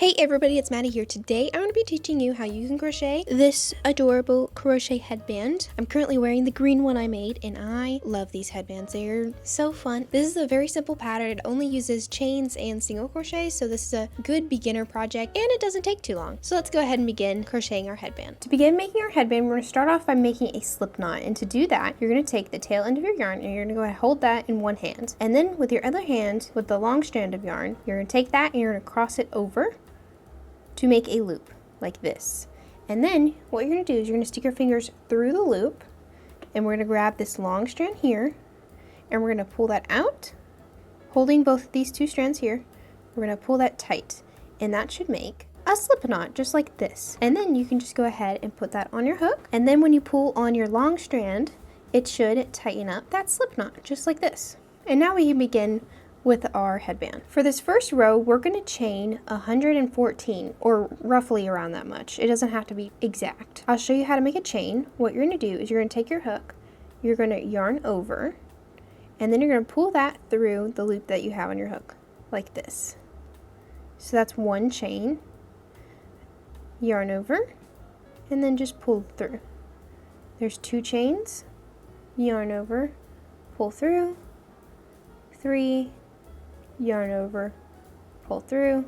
Hey everybody, it's Maddie here. Today I'm going to be teaching you how you can crochet this adorable crochet headband. I'm currently wearing the green one I made and I love these headbands. They're so fun. This is a very simple pattern. It only uses chains and single crochet, so this is a good beginner project and it doesn't take too long. So let's go ahead and begin crocheting our headband. To begin making our headband, we're going to start off by making a slip knot, and to do that you're going to take the tail end of your yarn and you're going to go ahead and hold that in one hand, and then with your other hand, with the long strand of yarn, you're going to take that and you're going to cross it over to make a loop like this. And then what you're going to do is you're going to stick your fingers through the loop, and we're going to grab this long strand here and we're going to pull that out, holding both of these two strands here. We're going to pull that tight, and that should make a slip knot just like this. And then you can just go ahead and put that on your hook, and then when you pull on your long strand, it should tighten up that slip knot just like this. And now we can begin with our headband. For this first row, we're going to chain 114, or roughly around that much. It doesn't have to be exact. I'll show you how to make a chain. What you're going to do is you're going to take your hook, you're going to yarn over, and then you're going to pull that through the loop that you have on your hook like this. So that's one chain, yarn over, and then just pull through. There's two chains, yarn over, pull through, 3, yarn over, pull through,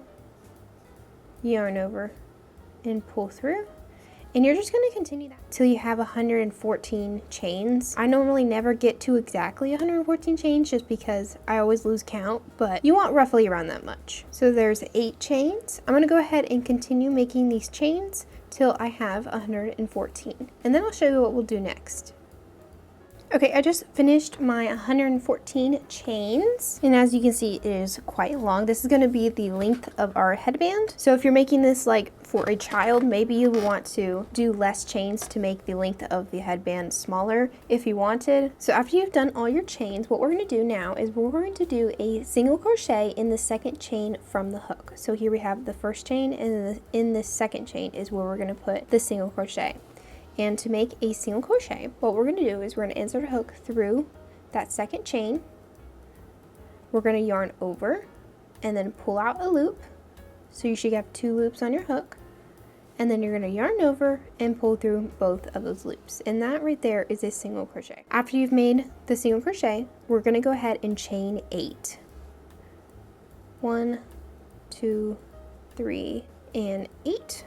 yarn over, and pull through. And you're just going to continue that till you have 114 chains. I normally never get to exactly 114 chains just because I always lose count, but you want roughly around that much. So there's 8 chains. I'm going to go ahead and continue making these chains till I have 114, and then I'll show you what we'll do next. Okay, I just finished my 114 chains, and as you can see, it is quite long. This is going to be the length of our headband. So if you're making this like for a child, maybe you want to do less chains to make the length of the headband smaller if you wanted. So after you've done all your chains, what we're going to do now is we're going to do a single crochet in the second chain from the hook. So here we have the first chain, and in the second chain is where we're going to put the single crochet. And to make a single crochet, what we're going to do is we're going to insert a hook through that second chain. We're going to yarn over and then pull out a loop. So you should have 2 loops on your hook. And then you're going to yarn over and pull through both of those loops. And that right there is a single crochet. After you've made the single crochet, we're going to go ahead and chain 8. 1, 2, 3, and 8.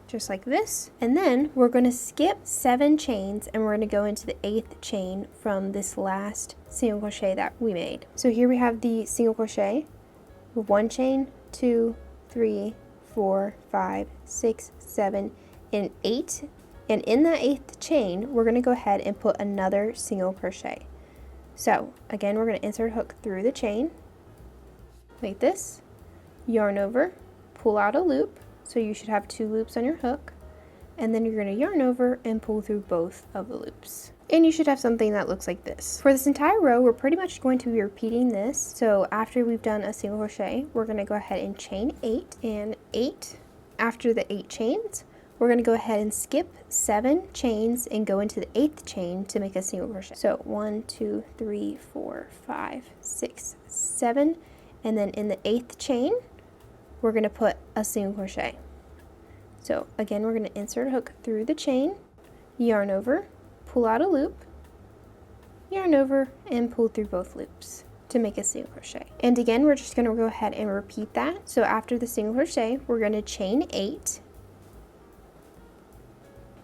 Just like this. And then we're going to skip 7 chains and we're going to go into the 8th chain from this last single crochet that we made. So here we have the single crochet with 1 chain, 2, 3, 4, 5, 6, 7, and 8. And in that 8th chain, we're going to go ahead and put another single crochet. So again, we're going to insert a hook through the chain like this, yarn over, pull out a loop. So you should have 2 loops on your hook, and then you're going to yarn over and pull through both of the loops. And you should have something that looks like this. For this entire row, we're pretty much going to be repeating this. So after we've done a single crochet, we're going to go ahead and chain 8 and 8. After the 8 chains, we're going to go ahead and skip 7 chains and go into the 8th chain to make a single crochet. So 1, 2, 3, 4, 5, 6, 7, and then in the 8th chain, we're going to put a single crochet. So again, we're going to insert a hook through the chain, yarn over, pull out a loop, yarn over, and pull through both loops to make a single crochet. And again, we're just going to go ahead and repeat that. So after the single crochet, we're going to chain 8,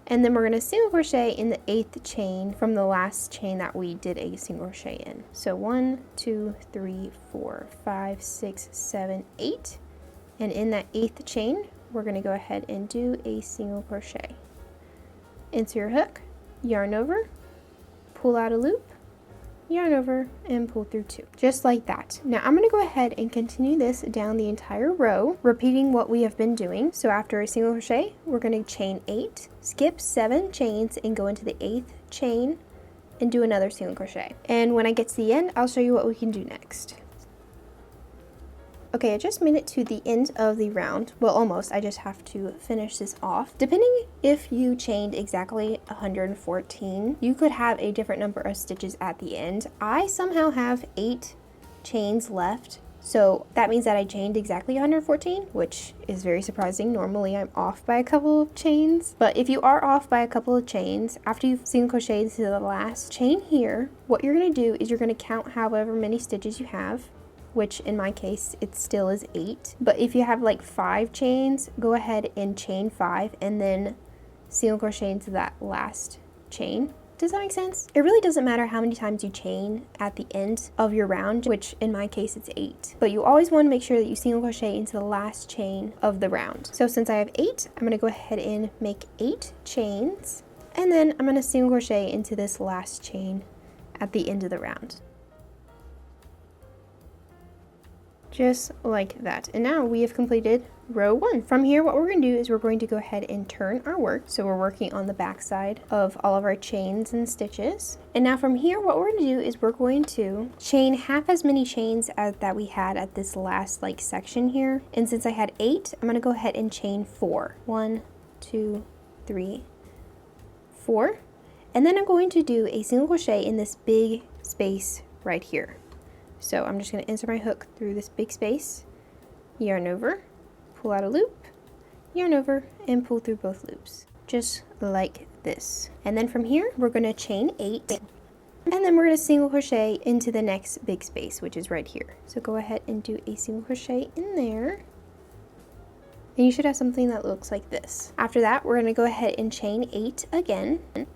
and then we're going to single crochet in the 8th chain from the last chain that we did a single crochet in. So 1, 2, 3, 4, 5, 6, 7, 8. And in that 8th chain, we're going to go ahead and do a single crochet. Insert your hook, yarn over, pull out a loop, yarn over, and pull through 2. Just like that. Now I'm going to go ahead and continue this down the entire row, repeating what we have been doing. So after a single crochet, we're going to chain 8, skip 7 chains, and go into the 8th chain and do another single crochet. And when I get to the end, I'll show you what we can do next. Okay, I just made it to the end of the round. Well, almost. I just have to finish this off. Depending if you chained exactly 114, you could have a different number of stitches at the end. I somehow have 8 chains left, So that means that I chained exactly 114, which is very surprising. Normally I'm off by a couple of chains. But if you are off by a couple of chains, after you've single crocheted to the last chain here, what you're going to do is you're going to count however many stitches you have, which in my case it still is 8. But if you have like 5 chains, go ahead and chain 5 and then single crochet into that last chain. Does that make sense? It really doesn't matter how many times you chain at the end of your round, which in my case it's 8. But you always want to make sure that you single crochet into the last chain of the round. So since I have 8, I'm going to go ahead and make 8 chains. And then I'm going to single crochet into this last chain at the end of the round. Just like that. And now we have completed row 1. From here, what we're going to do is we're going to go ahead and turn our work. So we're working on the back side of all of our chains and stitches. And now from here, what we're going to do is we're going to chain half as many chains as that we had at this last like section here. And since I had 8, I'm going to go ahead and chain 4. 1, 2, 3, 4. And then I'm going to do a single crochet in this big space right here. So I'm just going to insert my hook through this big space, yarn over, pull out a loop, yarn over, and pull through both loops, just like this. And then from here, we're going to chain 8, and then we're going to single crochet into the next big space, which is right here. So go ahead and do a single crochet in there, and you should have something that looks like this. After that, we're going to go ahead and chain 8 again, and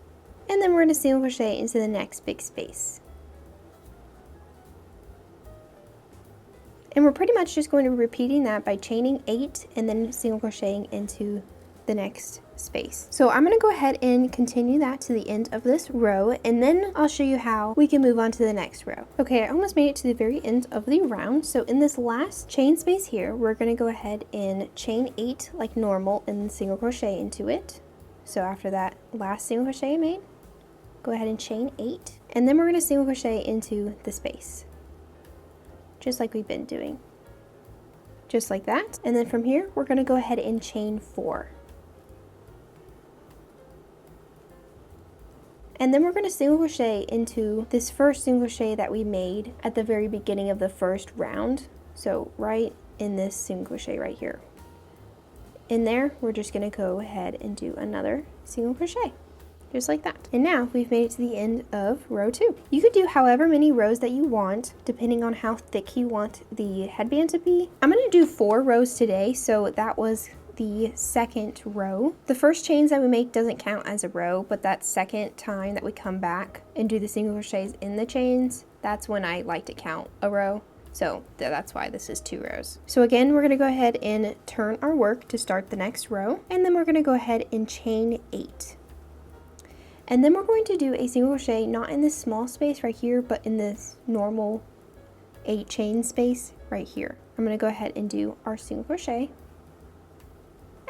then we're going to single crochet into the next big space. And we're pretty much just going to be repeating that by chaining 8 and then single crocheting into the next space. So I'm going to go ahead and continue that to the end of this row, and then I'll show you how we can move on to the next row. Okay, I almost made it to the very end of the round. So in this last chain space here, we're going to go ahead and chain 8 like normal and then single crochet into it. So after that last single crochet I made, go ahead and chain 8, and then we're going to single crochet into the space, just like we've been doing, just like that. And then from here, we're going to go ahead and chain 4. And then we're going to single crochet into this first single crochet that we made at the very beginning of the first round. So right in this single crochet right here. In there, we're just going to go ahead and do another single crochet. Just like that. And now we've made it to the end of row 2. You could do however many rows that you want, depending on how thick you want the headband to be. I'm going to do 4 rows today, so that was the second row. The first chains that we make doesn't count as a row, but that second time that we come back and do the single crochets in the chains, that's when I like to count a row. So that's why this is 2 rows. So again, we're going to go ahead and turn our work to start the next row, and then we're going to go ahead and chain 8. And then we're going to do a single crochet, not in this small space right here, but in this normal 8 chain space right here. I'm going to go ahead and do our single crochet.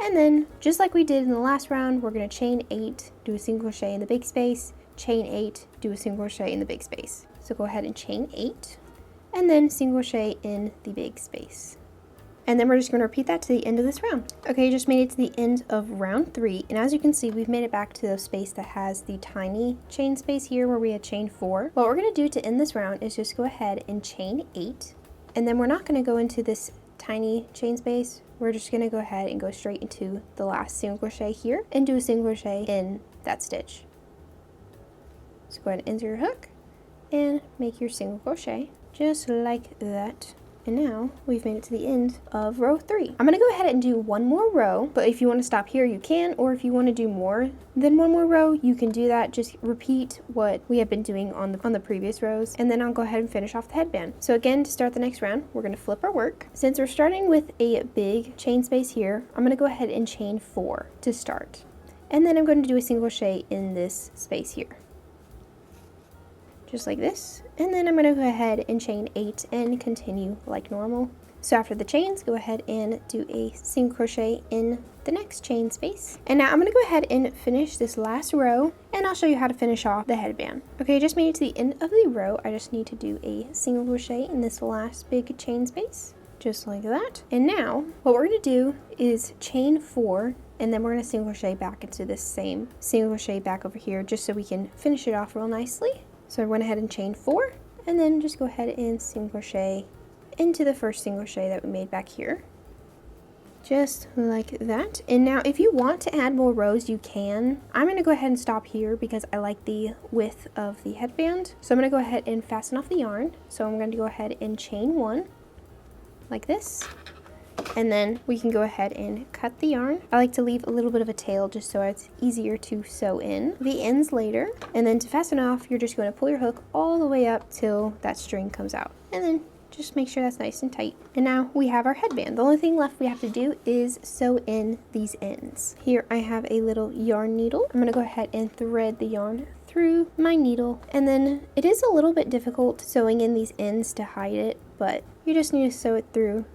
And then, just like we did in the last round, we're going to chain 8, do a single crochet in the big space, chain 8, do a single crochet in the big space. So go ahead and chain 8, and then single crochet in the big space. And then we're just going to repeat that to the end of this round. Okay, you just made it to the end of round 3, and as you can see, we've made it back to the space that has the tiny chain space here where we had chain 4. What we're going to do to end this round is just go ahead and chain 8, and then we're not going to go into this tiny chain space. We're just going to go ahead and go straight into the last single crochet here and do a single crochet in that stitch. So go ahead and insert your hook and make your single crochet just like that. And now we've made it to the end of row 3. I'm going to go ahead and do one more row, but if you want to stop here, you can, or if you want to do more than one more row, you can do that. Just repeat what we have been doing on the previous rows, and then I'll go ahead and finish off the headband. So again, to start the next round, we're going to flip our work. Since we're starting with a big chain space here, I'm going to go ahead and chain 4 to start. And then I'm going to do a single crochet in this space here, just like this. And then I'm going to go ahead and chain 8 and continue like normal. So after the chains, go ahead and do a single crochet in the next chain space. And now I'm going to go ahead and finish this last row, and I'll show you how to finish off the headband. Okay, I just made it to the end of the row. I just need to do a single crochet in this last big chain space, just like that. And now what we're going to do is chain 4, and then we're going to single crochet back into this same single crochet back over here, just so we can finish it off real nicely. So I went ahead and chain 4, and then just go ahead and single crochet into the first single crochet that we made back here. Just like that. And now if you want to add more rows, you can. I'm going to go ahead and stop here because I like the width of the headband. So I'm going to go ahead and fasten off the yarn. So I'm going to go ahead and chain one like this. And then we can go ahead and cut the yarn. I like to leave a little bit of a tail just so it's easier to sew in the ends later. And then to fasten off, you're just going to pull your hook all the way up till that string comes out. And then just make sure that's nice and tight. And now we have our headband. The only thing left we have to do is sew in these ends. Here I have a little yarn needle. I'm gonna go ahead and thread the yarn through my needle. And then it is a little bit difficult sewing in these ends to hide it, but you just need to sew it through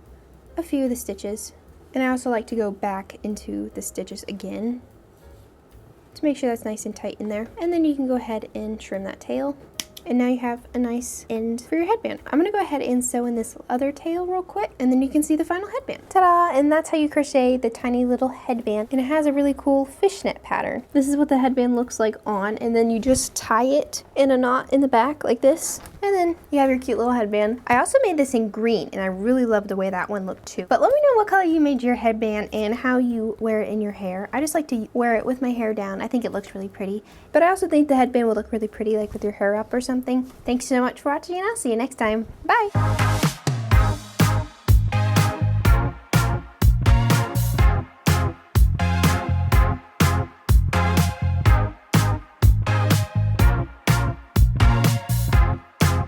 a few of the stitches. And I also like to go back into the stitches again to make sure that's nice and tight in there. And then you can go ahead and trim that tail. And now you have a nice end for your headband. I'm gonna go ahead and sew in this other tail real quick, and then you can see the final headband. Ta-da! And that's how you crochet the tiny little headband. And it has a really cool fishnet pattern. This is what the headband looks like on, and then you just tie it in a knot in the back like this. And then you have your cute little headband. I also made this in green, and I really love the way that one looked too. But let me know what color you made your headband and how you wear it in your hair. I just like to wear it with my hair down. I think it looks really pretty. But I also think the headband will look really pretty like with your hair up or something. Thanks so much for watching, and I'll see you next time. Bye!